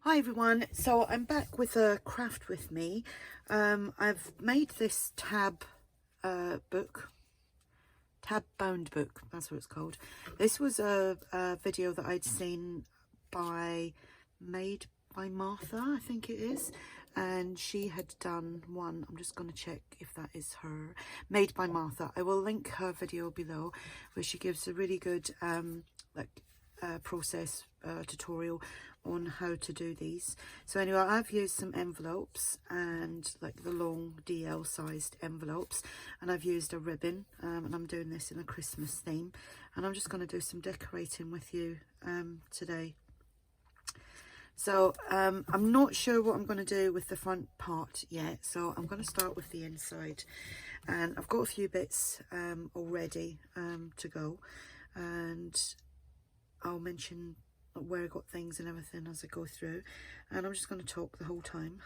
Hi everyone, so I'm back with a craft with me. I've made this tab bound book, that's what it's called. This was a video that I'd seen by Made by Martha, I think it is, and she had done one. I'm just going to check if that is her. Made by Martha. I will link her video below where she gives a really good process tutorial on how to do these. So anyway, I've used some envelopes and like the long DL sized envelopes, and I've used a ribbon, and I'm doing this in a Christmas theme, and I'm just going to do some decorating with you today. So I'm not sure what I'm going to do with the front part yet, so I'm going to start with the inside, and I've got a few bits already to go, and I'll mention where I got things and everything as I go through, and I'm just going to talk the whole time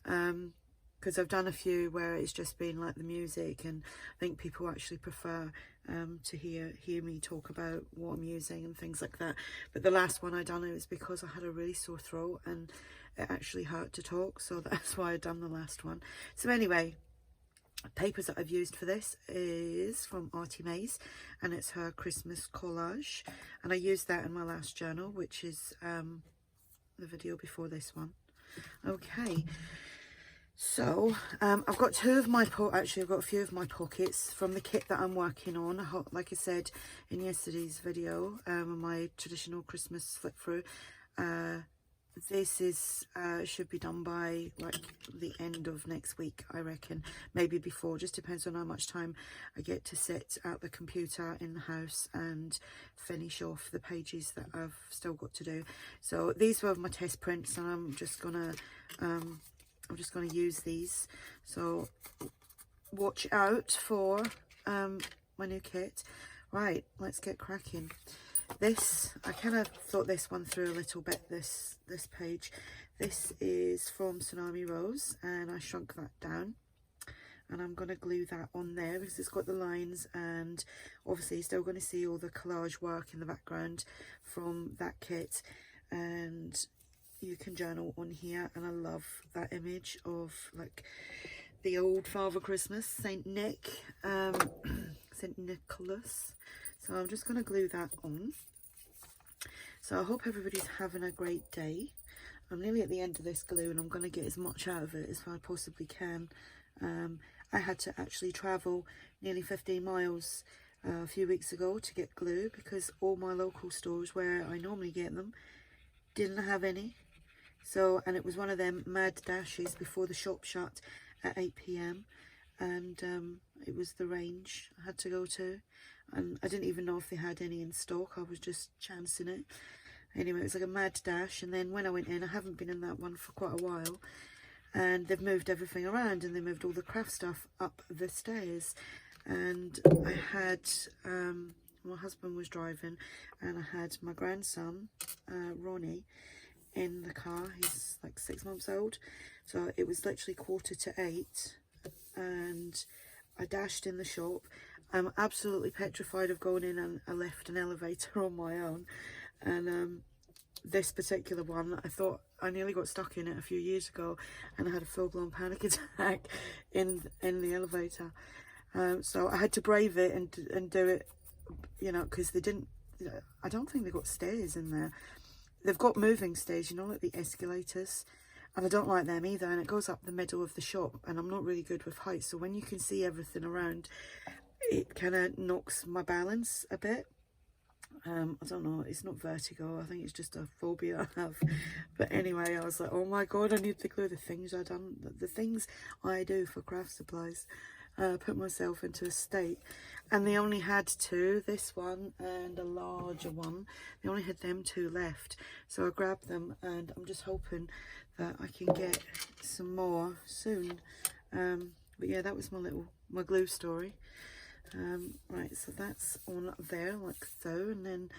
because I've done a few where it's just been like the music, and I think people actually prefer to hear me talk about what I'm using and things like that. But the last one I done, it was because I had a really sore throat and it actually hurt to talk, so that's why I done the last one. So anyway, papers that I've used for this is from ARTYMaze, and it's her Christmas collage, and I used that in my last journal, which is the video before this one. Okay, so I've got I've got a few of my pockets from the kit that I'm working on. Like I said in yesterday's video, my traditional Christmas flip through, this is should be done by like the end of next week, I reckon, maybe before, just depends on how much time I get to sit at the computer in the house and finish off the pages that I've still got to do. So these were my test prints, and I'm just gonna use these, so watch out for my new kit. Right, let's get cracking. This, I kind of thought this one through a little bit, this page. This is from Tsunami Rose, and I shrunk that down, and I'm going to glue that on there because it's got the lines, and obviously you're still going to see all the collage work in the background from that kit, and you can journal on here. And I love that image of like the old Father Christmas, Saint Nick, Saint Nicholas. So I'm just going to glue that on. So I hope everybody's having a great day. I'm nearly at the end of this glue, and I'm going to get as much out of it as I possibly can. I had to actually travel nearly 15 miles a few weeks ago to get glue because all my local stores where I normally get them didn't have any. So, and it was one of them mad dashes before the shop shut at 8 p.m. and it was the range I had to go to, and I didn't even know if they had any in stock. I was just chancing it. Anyway, it was like a mad dash, and then when I went in, I haven't been in that one for quite a while, and they've moved everything around, and they moved all the craft stuff up the stairs, and I had my husband was driving, and I had my grandson Ronnie in the car. He's like 6 months old, so it was literally 7:45, and I dashed in the shop. I'm absolutely petrified of going in, and I left an elevator on my own, and this particular one, I thought I nearly got stuck in it a few years ago, and I had a full-blown panic attack in the elevator. So I had to brave it and do it, you know, because they didn't, I don't think they got stairs in there. They've got moving stairs, you know, like the escalators, and I don't like them either, and it goes up the middle of the shop, and I'm not really good with heights, so when you can see everything around, it kind of knocks my balance a bit. I don't know, it's not vertigo, I think it's just a phobia I have. But anyway, I was like, oh my god, I need to glue the things I done, the things I do for craft supplies. Put myself into a state, and they only had two, this one and a larger one. They only had them two left, so I grabbed them, and I'm just hoping that I can get some more soon. But yeah, that was my glue story. Right, so that's on there like so, and then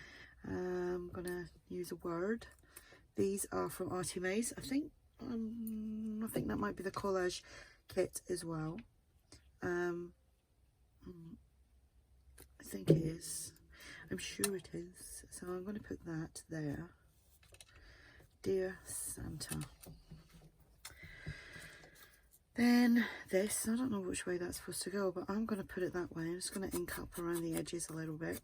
I'm gonna use a word. These are from ARTYMaze. I think that might be the collage kit as well. I think it is. I'm sure it is. So I'm going to put that there. Dear Santa. Then this, I don't know which way that's supposed to go, but I'm going to put it that way. I'm just going to ink up around the edges a little bit.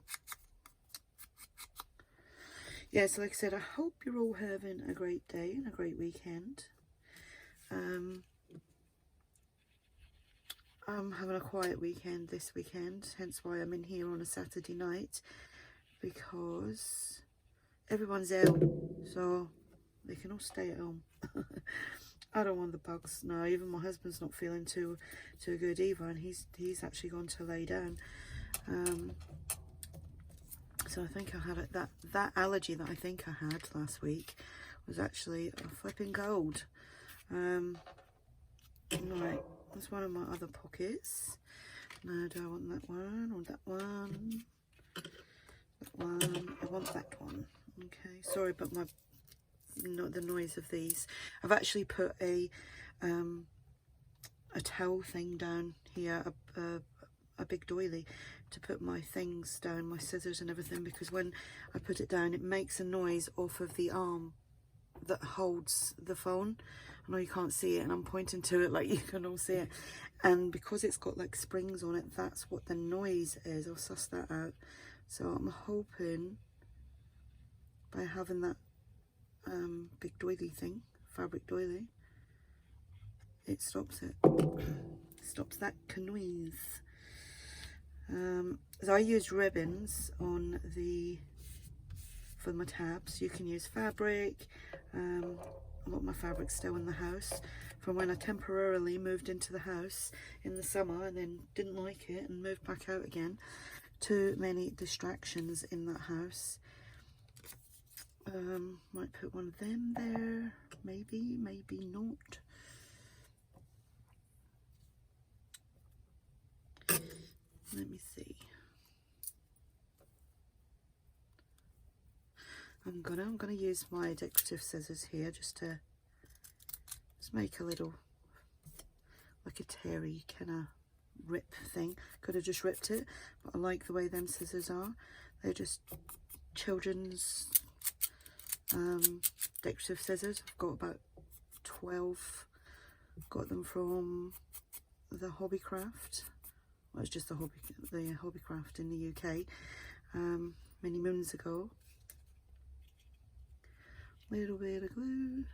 Yeah, so like I said, I hope you're all having a great day and a great weekend. I'm having a quiet weekend this weekend, hence why I'm in here on a Saturday night, because everyone's ill, so they can all stay at home. I don't want the bugs. No, even my husband's not feeling too good either, and he's actually gone to lay down. So I think I had it, that allergy that I think I had last week was actually a flipping cold. Right, that's one of my other pockets. Now, do I want that one or that one? That one. I want that one. Okay, sorry about the noise of these. I've actually put a towel thing down here, a big doily, to put my things down, my scissors and everything, because when I put it down it makes a noise off of the arm that holds the phone. I know you can't see it and I'm pointing to it like you can all see it, and because it's got like springs on it, that's what the noise is. I'll suss that out. So I'm hoping by having that big doily thing, fabric doily, it stops it. Stops that noise. So I use ribbons on for my tabs. You can use fabric. A lot of my fabric's still in the house from when I temporarily moved into the house in the summer and then didn't like it and moved back out again. Too many distractions in that house. Might put one of them there, maybe not. Let me see. I'm gonna use my decorative scissors here just to make a little, like a terry kind of rip thing. Could have just ripped it, but I like the way them scissors are. They're just children's decorative scissors. I've got about 12. Got them from the Hobbycraft. Well, it's just the Hobbycraft in the UK many moons ago. Little bit of glue,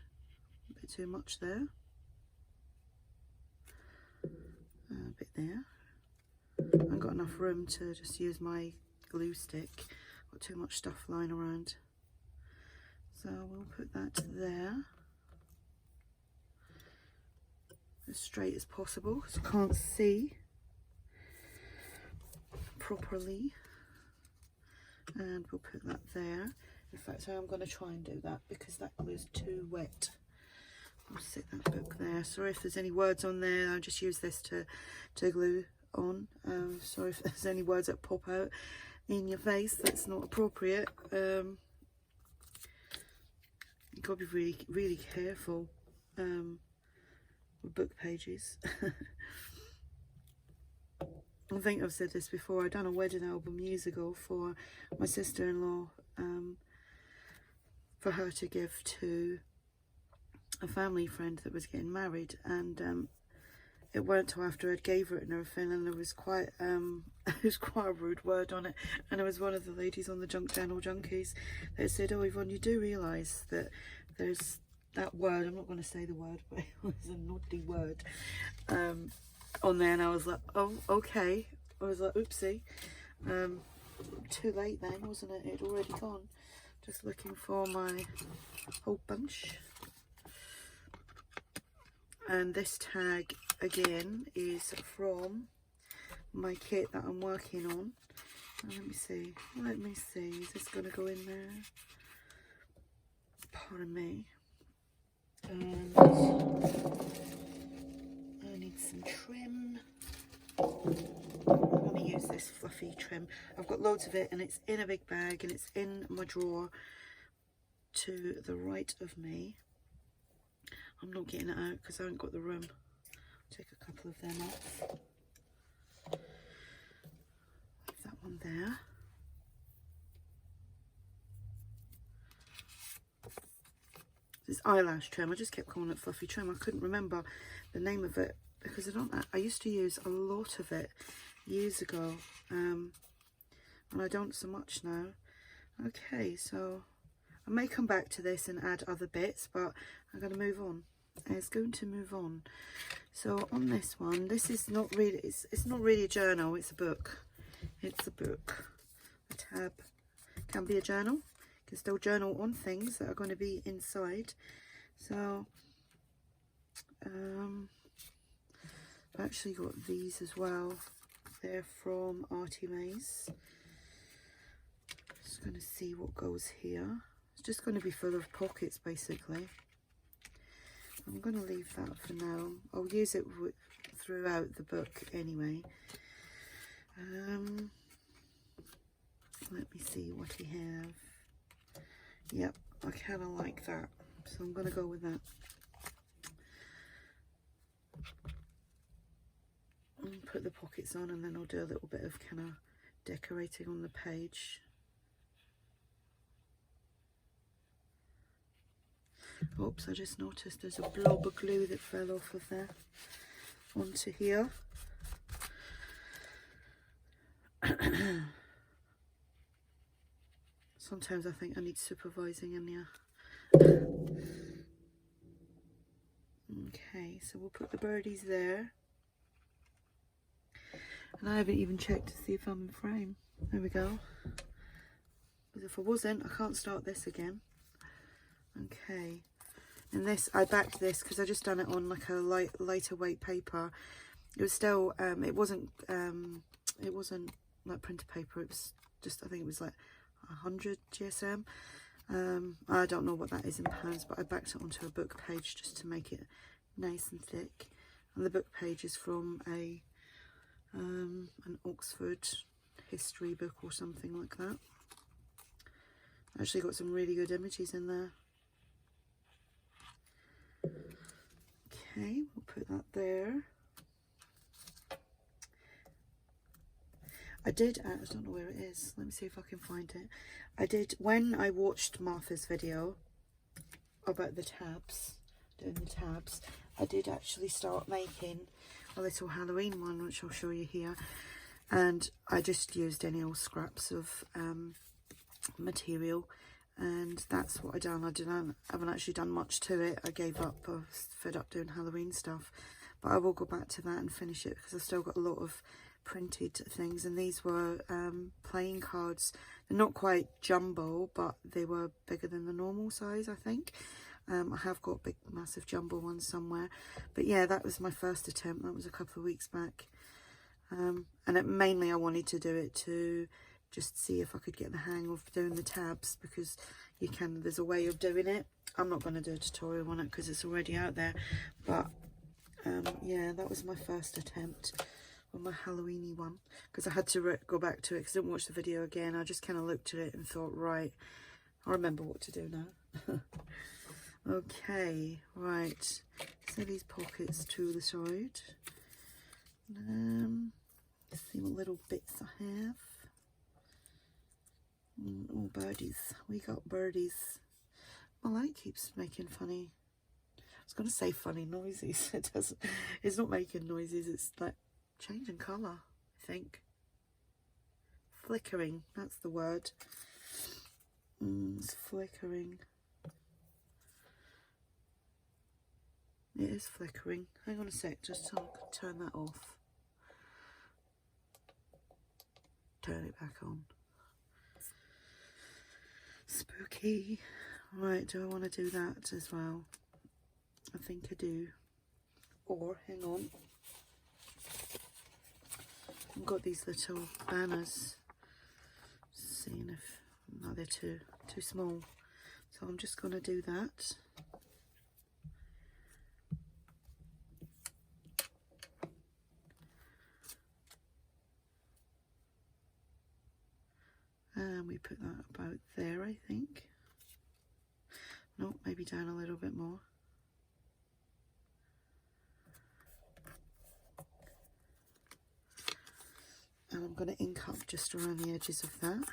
a bit too much there, a bit there. I haven't got enough room to just use my glue stick. Got too much stuff lying around, so we'll put that there as straight as possible because I can't see properly, and we'll put that there. In fact, I'm going to try and do that because that glue's too wet. I'll sit that book there. Sorry if there's any words on there. I'll just use this to glue on. Sorry if there's any words that pop out in your face. That's not appropriate. You've got to be really careful with book pages. I think I've said this before. I done a wedding album years ago for my sister-in-law. For her to give to a family friend that was getting married, and it weren't till after I'd gave her it and everything, and there was quite it was quite a rude word on it, and it was one of the ladies on the Junk Journal Junkies that said, "Oh Yvonne, you do realise that there's that word," I'm not going to say the word, but it was a naughty word on there, and I was like, "Oh, okay." I was like, "Oopsie." Too late then, wasn't it? It'd already gone. Just looking for my whole bunch. And this tag again is from my kit that I'm working on. Let me see. Is this going to go in there? Pardon me. And I need some trim. I'm going to use this fluffy trim. I've got loads of it and it's in a big bag and it's in my drawer to the right of me. I'm not getting it out because I haven't got the room. I'll take a couple of them off. Leave that one there. this eyelash trim. I just kept calling it fluffy trim. I couldn't remember the name of it because I used to use a lot of it years ago, and I don't so much now. Okay, so I may come back to this and add other bits, but I'm going to move on. It's going to move on. So on this one, this is not really, it's not really a journal, it's a book. It's a book. A tab can be a journal. You can still journal on things that are going to be inside. So I've actually got these as well. They're from ARTYMaze. Just going to see what goes here. It's just going to be full of pockets basically. I'm going to leave that for now. I'll use it throughout the book anyway. Let me see what we have. Yep, I kind of like that, so I'm going to go with that. I'll put the pockets on and then I'll do a little bit of kind of decorating on the page. Oops, I just noticed there's a blob of glue that fell off of there onto here. Sometimes I think I need supervising in here. Okay, so we'll put the birdies there. And I haven't even checked to see if I'm in frame. There we go. Because if I wasn't, I can't start this again. Okay. And this, I backed this because I just done it on like a lighter weight paper. It was still, it wasn't like printer paper. It was just, I think it was like 100 GSM. I don't know what that is in pounds, but I backed it onto a book page just to make it nice and thick. And the book page is from an Oxford history book or something like that. Actually got some really good images in there. Okay, we'll put that there. I don't know where it is. Let me see if I can find it. I did, when I watched Martha's video about the tabs, doing the tabs, I did actually start making a little Halloween one, which I'll show you here. And I just used any old scraps of material. And that's what I done. I haven't actually done much to it. I gave up. I was fed up doing Halloween stuff. But I will go back to that and finish it because I've still got a lot of printed things. And these were playing cards. They're not quite jumbo, but they were bigger than the normal size, I think. I have got big, massive jumbo ones somewhere. But yeah, that was my first attempt. That was a couple of weeks back. And mainly I wanted to do it to just see if I could get the hang of doing the tabs, because there's a way of doing it. I'm not going to do a tutorial on it because it's already out there, but yeah, that was my first attempt on my Halloweeny one, because I had to go back to it because I didn't watch the video again. I just kind of looked at it and thought, right, I remember what to do now. Okay, right, so these pockets to the side. Let's see what little bits I have. Oh, birdies. We got birdies. My light keeps making funny. I was going to say funny noises. It doesn't. It's not making noises. It's like changing colour, I think. Flickering. That's the word. It's flickering. It is flickering. Hang on a sec. Just so I can turn that off. Turn it back on. Spooky. Right, do I want to do that as well? I think I do. Or, hang on. I've got these little banners. Seeing if, no, they're too small. So I'm just going to do that. And we put that about there, I think. No, maybe down a little bit more. And I'm going to ink up just around the edges of that.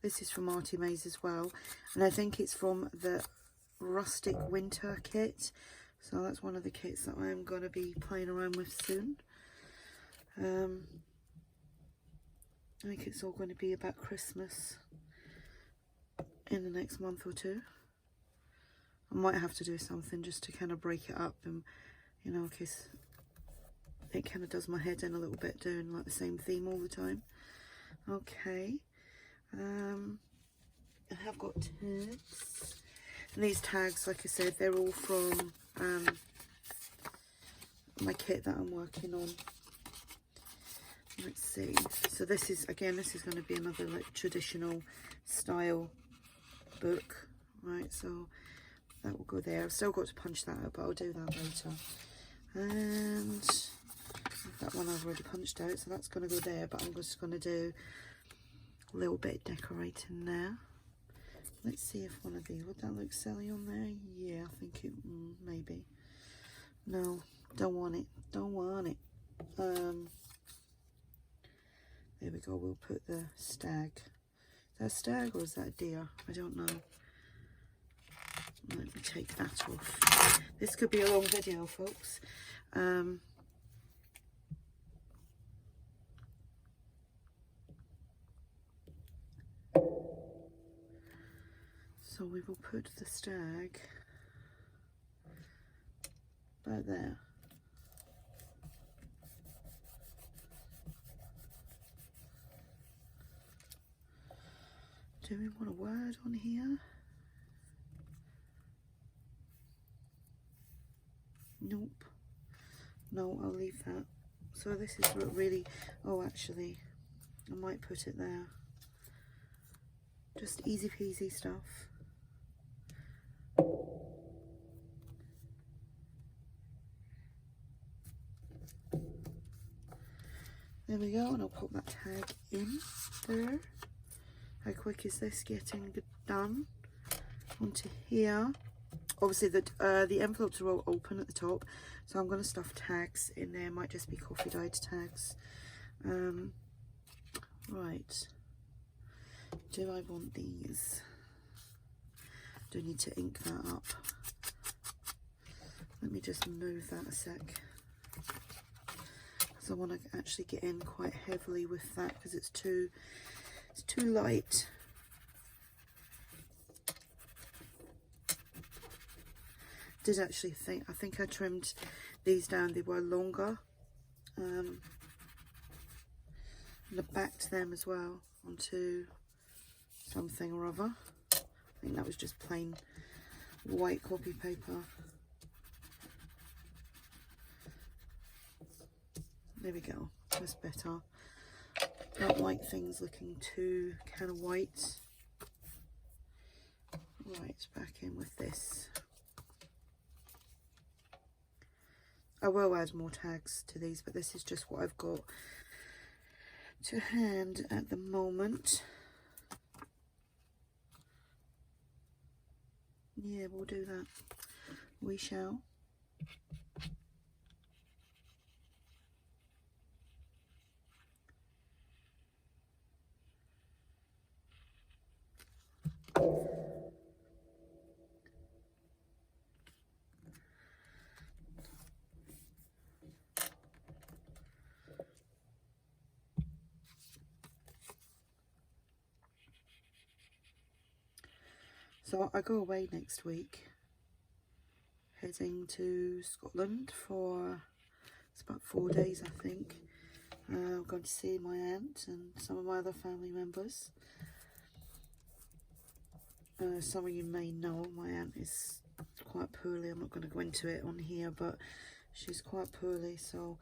This is from ARTYMaze as well. And I think it's from the Rustic Winter kit. So that's one of the kits that I'm going to be playing around with soon. I think it's all going to be about Christmas in the next month or two. I might have to do something just to kind of break it up, and you know, because it kind of does my head in a little bit doing like the same theme all the time. Okay, I have got tags, and these tags, like I said, they're all from my kit that I'm working on. Let's see, so this is, again, this is going to be another like traditional style book, right? So that will go there. I've still got to punch that out, but I'll do that later. And that one I've already punched out, so that's going to go there, but I'm just going to do a little bit decorating there. Let's see if one of these, would that look silly on there? Yeah, I think it, maybe. No, don't want it, don't want it. There we go, we'll put the stag. Is that a stag or is that a deer? I don't know. Let me take that off. This could be a long video, folks. So we will put the stag about there. Do we want a word on here? Nope. No, I'll leave that. So this is really, oh, actually, I might put it there. Just easy peasy stuff. There we go, and I'll pop that tag in there. How quick is this getting done? Onto here. Obviously the envelopes are all open at the top, so I'm going to stuff tags in there. Might just be coffee dyed tags. Right. Do I want these? Do need to ink that up. Let me just move that a sec. Because I want to actually get in quite heavily with that, because it's too light. Did actually think, I think I trimmed these down, they were longer. And I backed them as well onto something or other. I think that was just plain white copy paper. There we go, that's better. Don't like things looking too kind of white. Right, back in with this. I will add more tags to these, but this is just what I've got to hand at the moment. Yeah, we'll do that. We shall. So I go away next week, heading to Scotland for, it's about 4 days I think. I'm going to see my aunt and some of my other family members. Some of you may know my aunt is quite poorly. I'm not going to go into it on here, but she's quite poorly, so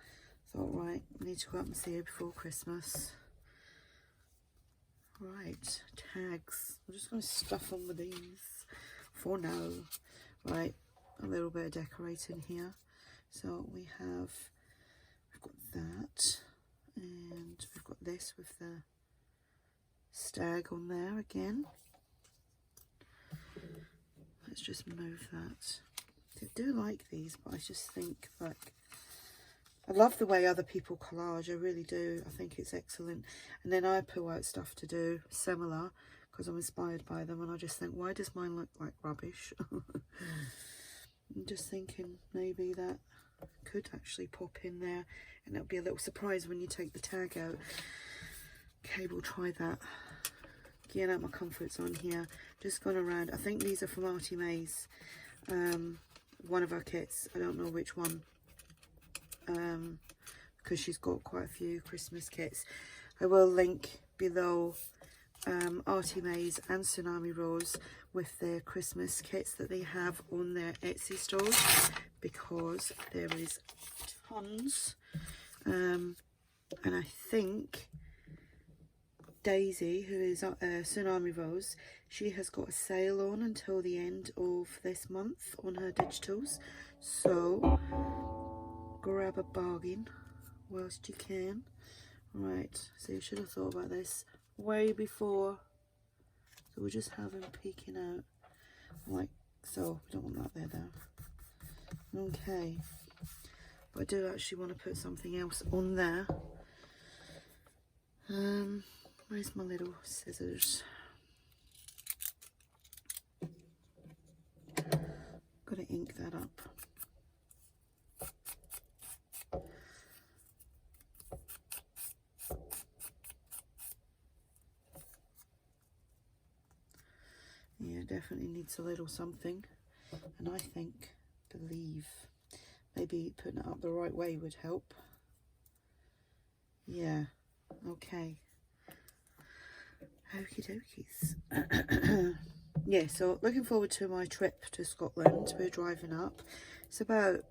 I thought, right, I need to go up and see her before Christmas. Right, tags. I'm just going to stuff them with these for now. Right, a little bit of decorating here. So we've got that, and we've got this with the stag on there again. Let's just move that. I do like these, but I just think, like, I love the way other people collage, I really do. I think it's excellent. And then I pull out stuff to do similar, because I'm inspired by them, and I just think, why does mine look like rubbish? I'm just thinking maybe that could actually pop in there, and it'll be a little surprise when you take the tag out. Okay, we'll try that. Getting out my comfort zone here, just gone around. I think these are from ARTYMaze, one of our kits. I don't know which one, because she's got quite a few Christmas kits. I will link below ARTYMaze and Tsunami Rose with their Christmas kits that they have on their Etsy stores, because there is tons. And I think Daisy, who is Tsunami Rose, she has got a sale on until the end of this month on her digitals, so grab a bargain whilst you can. Right, so you should have thought about this way before. So we'll just have him peeking out like so. We don't want that there though. Okay, but I do actually want to put something else on there. Where's my little scissors? Gotta ink that up. Yeah, definitely needs a little something, and I believe maybe putting it up the right way would help. Yeah, okay. Okie dokies. Yeah, so looking forward to my trip to Scotland. We're driving up. It's about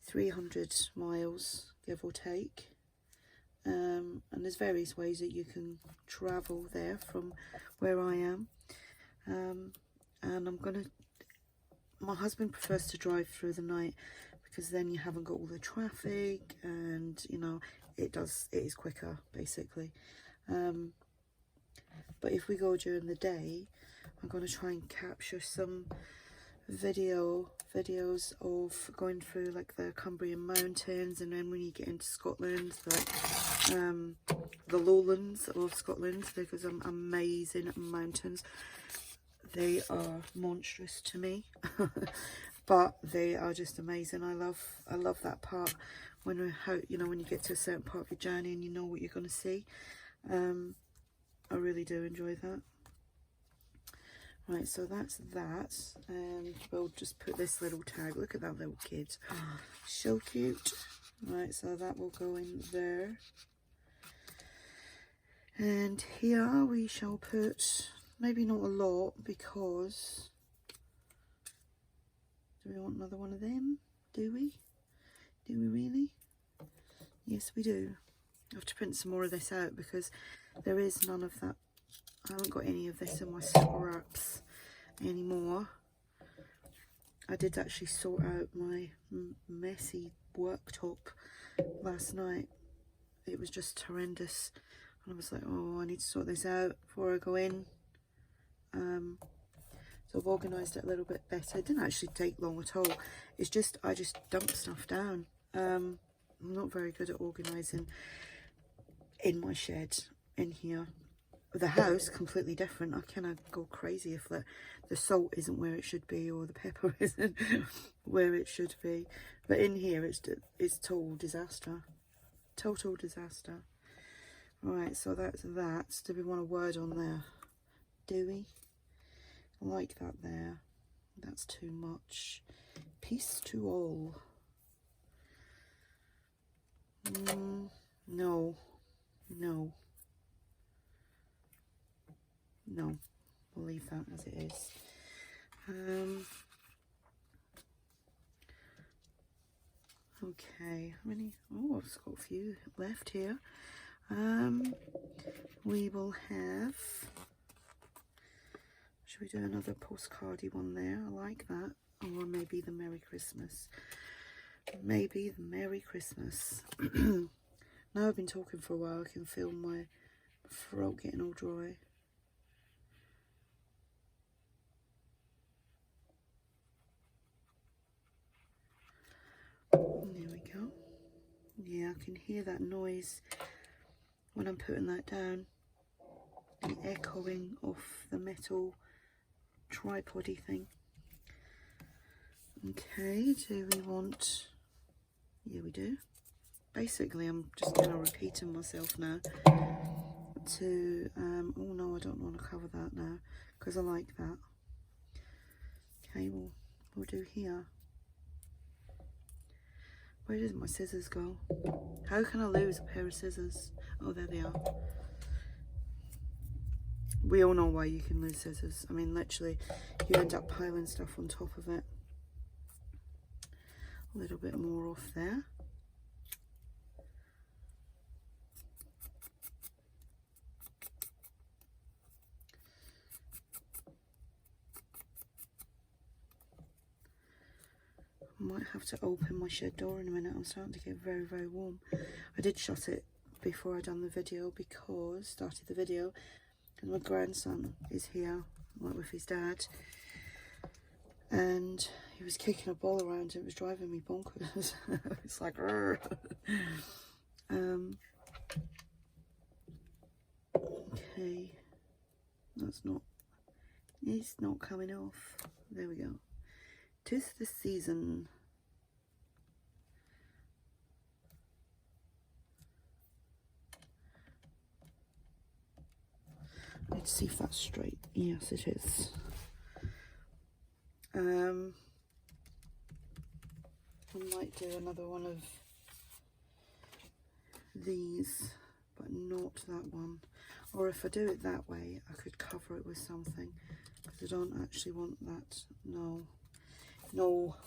300 miles, give or take. And there's various ways that you can travel there from where I am. And my husband prefers to drive through the night, because then you haven't got all the traffic, and you know, it is quicker basically. But if we go during the day, I'm going to try and capture some videos of going through like the Cumbrian mountains, and then when you get into Scotland, the lowlands of Scotland, because I'm amazing mountains. They are monstrous to me, but they are just amazing. I love that part when when you get to a certain part of your journey and you know what you're going to see. I really do enjoy that. Right, so that's that, and we'll just put this little tag. Look at that little kid, so cute. Right, so that will go in there, and here we shall put maybe not a lot, because do we want another one of them? Do we really? Yes, we do. I have to print some more of this out, because there is none of that. I haven't got any of this in my scraps anymore. I did actually sort out my messy worktop last night. It was just horrendous, and I was like, oh, I need to sort this out before I go in. So I've organised it a little bit better. It didn't actually take long at all. It's just I just dump stuff down. I'm not very good at organising in my shed in here. The house completely different. I kind go crazy if the salt isn't where it should be, or the pepper isn't where it should be. But in here it's total disaster. Total disaster. Alright, so that's that. Do we want a word on there? Do we? I like that there. That's too much. Peace to all. No. We'll leave that as it is. Okay, how many? Oh, I've got a few left here. We will have, should we do another postcardy one there? I like that. Or maybe the Merry Christmas. Maybe the Merry Christmas. Now I've been talking for a while, I can feel my throat getting all dry. There we go. Yeah, I can hear that noise when I'm putting that down. the echoing off the metal tripody thing. Okay, do we want... Yeah, we do. Basically, I'm just kind of repeating myself now to... oh no, I don't want to cover that now because I like that. Okay, we'll do here. Where did my scissors go? How can I lose a pair of scissors? Oh, there they are. We all know why you can lose scissors. I mean, literally, you end up piling stuff on top of it. A little bit more off there. I might have to open my shed door in a minute. I'm starting to get very, very warm. I did shut it before I done the video because, started the video, and my grandson is here, like with his dad. And he was kicking a ball around and it was driving me bonkers. It's like, okay, that's not, it's not coming off. There we go. 'Tis the season. Let's see if that's straight. Yes, it is. I might do another one of these, but not that one. Or if I do it that way, I could cover it with something, because I don't actually want that. No,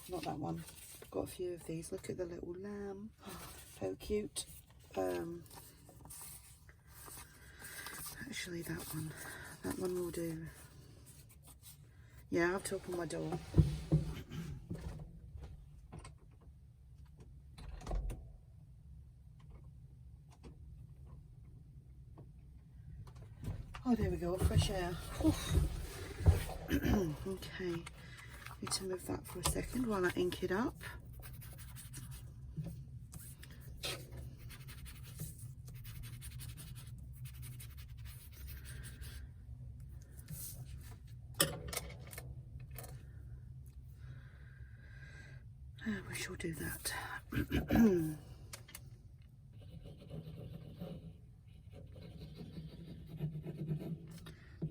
not that one. I've got a few of these. Look at the little lamb. How cute. Actually, that one will do. Yeah, I have to open my door. Oh, there we go, fresh air. Okay, need to move that for a second while I ink it up. We shall do that.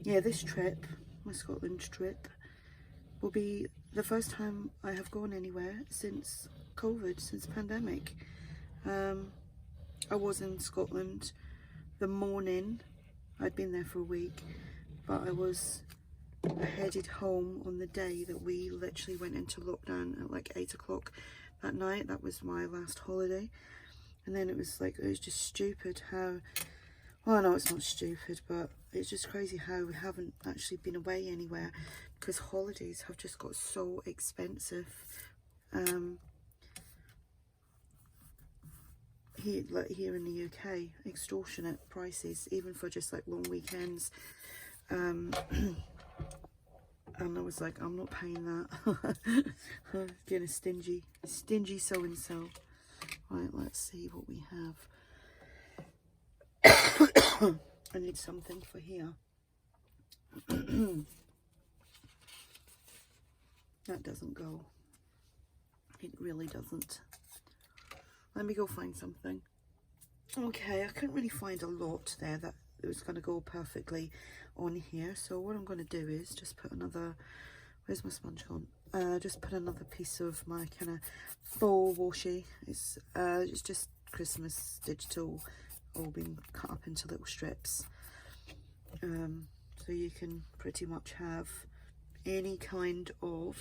Yeah, this trip, my Scotland trip, will be the first time I have gone anywhere since COVID, since pandemic. I was in Scotland the morning, I'd been there for a week, but I headed home on the day that we literally went into lockdown at like 8 o'clock that night. That was my last holiday. And then it was just stupid how, well, no, it's not stupid, but it's just crazy how we haven't actually been away anywhere, because holidays have just got so expensive. Here in the UK, extortionate prices, even for just like long weekends. And I was like, I'm not paying that. I'm getting a stingy so-and-so. Right, let's see what we have. I need something for here. That doesn't go. It really doesn't. Let me go find something. Okay, I couldn't really find a lot there that it was going to go perfectly on here. So what I'm going to do is just put another, where's my sponge gone? Just put another piece of my kind of full washi. It's just Christmas digital, all been cut up into little strips. So you can pretty much have any kind of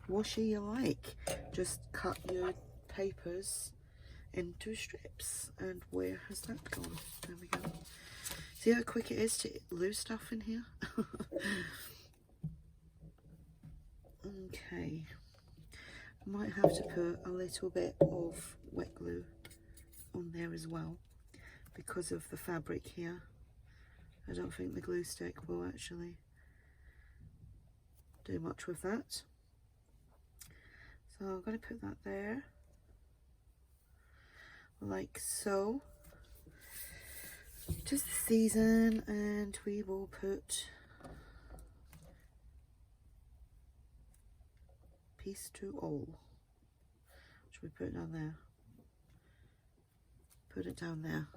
washi you like. Just cut your papers into strips. And where has that gone? There we go. See how quick it is to lose stuff in here? Okay, I might have to put a little bit of wet glue on there as well because of the fabric here. I don't think the glue stick will actually do much with that. So I'm going to put that there, like so. 'tis the season, and we will put peace to all. Should we put it down there? Put it down there.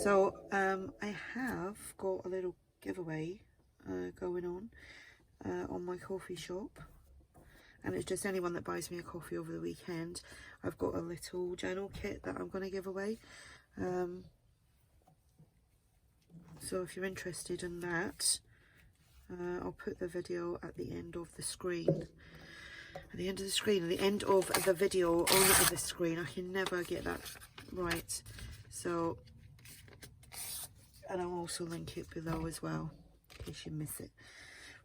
So I have got a little giveaway going on my coffee shop, and it's just anyone that buys me a coffee over the weekend. I've got a little journal kit that I'm going to give away, so if you're interested in that, I'll put the video at the end of the screen. At the end of the screen, at the end of the video on the screen. I can never get that right. So, and I'll also link it below as well, in case you miss it.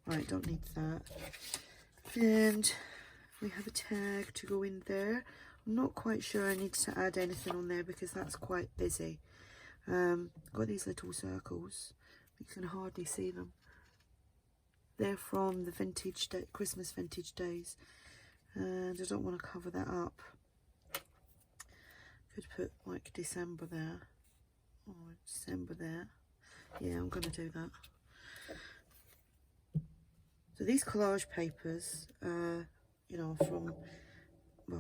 Right, don't need that. And we have a tag to go in there. I'm not quite sure I need to add anything on there because that's quite busy. Got these little circles. You can hardly see them. They're from the vintage day, Christmas vintage days, and I don't want to cover that up. Could put like December there, or December there. Yeah, I'm gonna do that. So these collage papers, you know,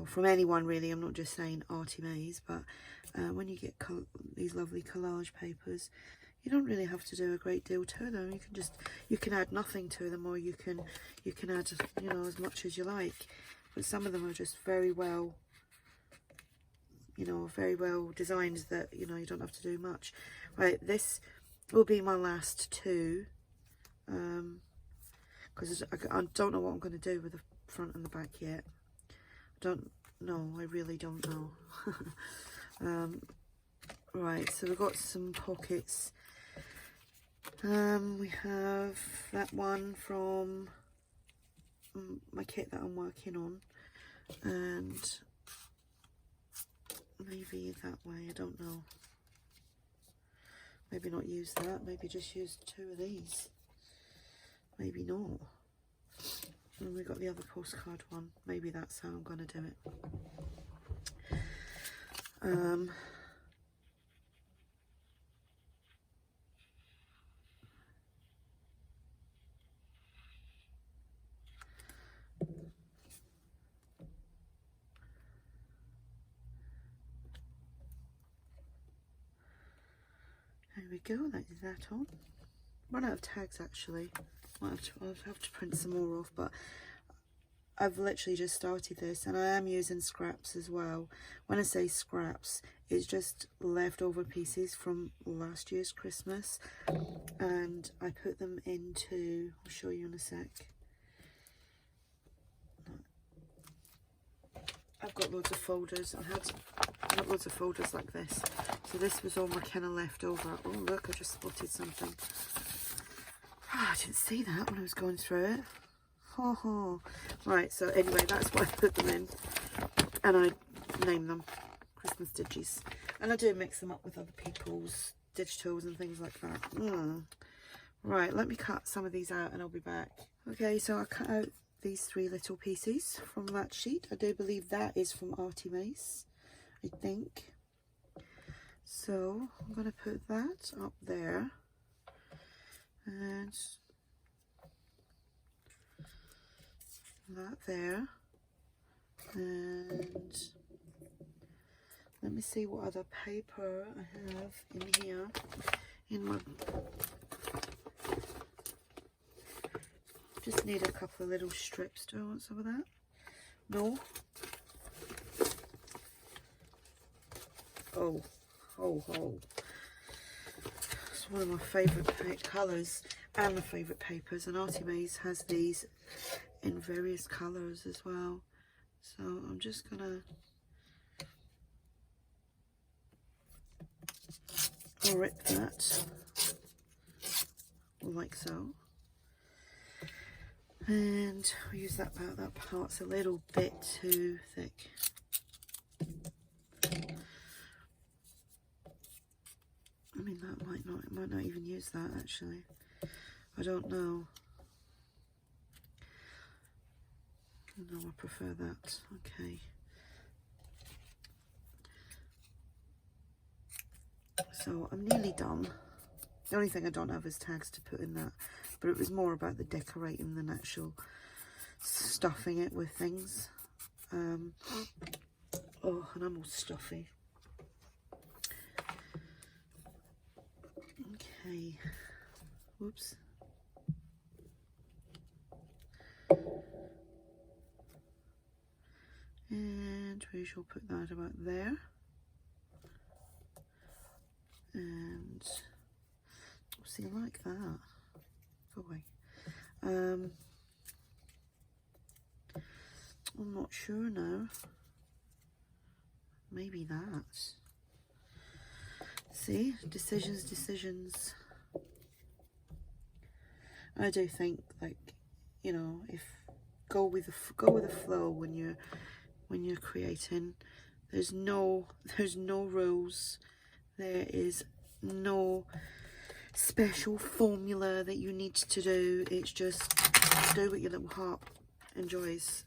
from anyone really. I'm not just saying ARTYMaze, but when you get these lovely collage papers, you don't really have to do a great deal to them. You can add nothing to them, or you can add, you know, as much as you like. But some of them are just very well, you know, very well designed that, you know, you don't have to do much. Right, this will be my last two, because I don't know what I'm going to do with the front and the back yet. I really don't know. Right, so we've got some pockets. We have that one from my kit that I'm working on, and maybe that way, I don't know. Maybe not use that, maybe just use two of these. Maybe not. And we've got the other postcard one. Maybe that's how I'm going to do it. There we go, that is that on. Run out of tags actually. I'll have to print some more off, but I've literally just started this, and I am using scraps as well. When I say scraps, it's just leftover pieces from last year's Christmas, and I put them into, I'll show you in a sec. I've got loads of folders. I've got loads of folders like this. So this was all my kind of leftover. Oh look, I just spotted something. Oh, I didn't see that when I was going through it. Right, so anyway, that's what I put them in, and I name them Christmas Digis, and I do mix them up with other people's digitals and things like that. Right, let me cut some of these out and I'll be back. Okay, so I cut out these three little pieces from that sheet. I do believe that is from ARTYMaze, I think. So I'm going to put that up there, and that there, and let me see what other paper I have in here in my, just need a couple of little strips. Do I want some of that? No. Oh it's one of my favourite colours and my favourite papers, and ARTYMaze has these in various colours as well, so I'm just gonna rip that like so, and I'll use that part. That part's a little bit too thick. I mean, that might not even use that actually. I don't know. No, I prefer that. Okay. So I'm nearly done. The only thing I don't have is tags to put in that, but it was more about the decorating than actual stuffing it with things. Oh, and I'm all stuffy. Okay, whoops. And we shall put that about there. And see, I like that. Go away. I'm not sure now. Maybe that. See, decisions. I do think, like, you know, if go with the flow when you're creating. There's no rules. There is no special formula that you need to do. It's just do what your little heart enjoys.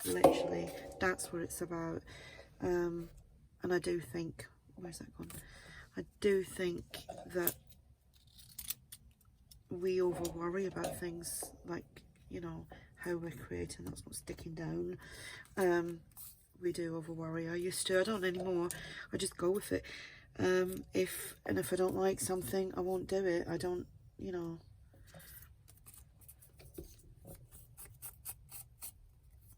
Literally, that's what it's about. And I do think, where's that gone? I do think that we over worry about things, like, you know, how we're creating, that's not sticking down. We do over worry. I used to, I don't anymore. I just go with it. If I don't like something, I won't do it. I don't, you know.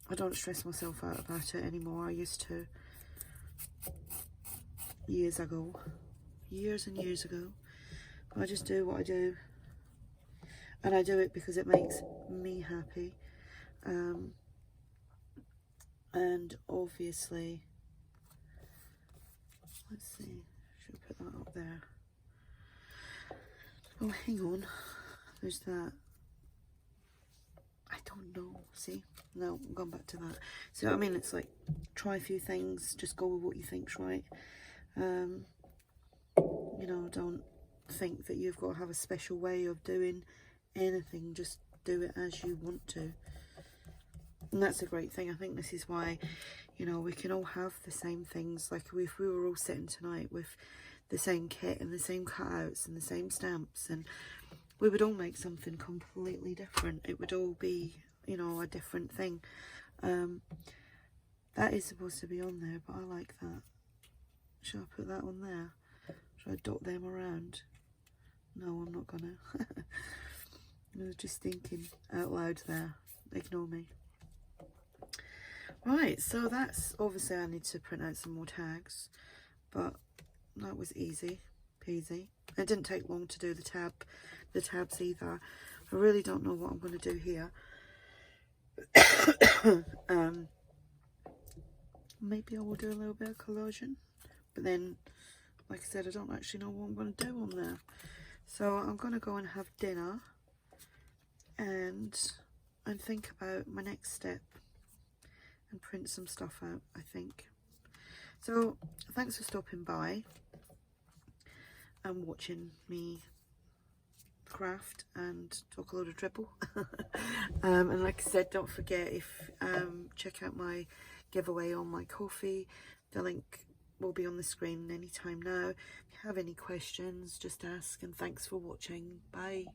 I don't stress myself out about it anymore. I used to years and years ago. I just do what I do, and I do it because it makes me happy. And obviously, let's see, should we put that up there? Oh, hang on, there's that. I don't know, see? No, I'm going back to that. So, I mean, it's like, try a few things, just go with what you think's right. You know, don't think that you've got to have a special way of doing anything, just do it as you want to. And that's a great thing. I think this is why, you know, we can all have the same things. Like if we were all sitting tonight with the same kit and the same cutouts and the same stamps, and we would all make something completely different. It would all be, you know, a different thing. That is supposed to be on there, but I like that. Should I put that on there? Should I dot them around? No, I'm not gonna. I was just thinking out loud there. Ignore me. Right, so that's, obviously I need to print out some more tags, but that was easy peasy. It didn't take long to do the tabs either. I really don't know what I'm going to do here. Maybe I will do a little bit of collaging, but then, like I said, I don't actually know what I'm going to do on there. So I'm going to go and have dinner and think about my next step and print some stuff out, I think. So thanks for stopping by and watching me craft and talk a load of dribble. And like I said, don't forget, if check out my giveaway on my coffee. The link will be on the screen anytime now. If you have any questions, just ask, and thanks for watching. Bye.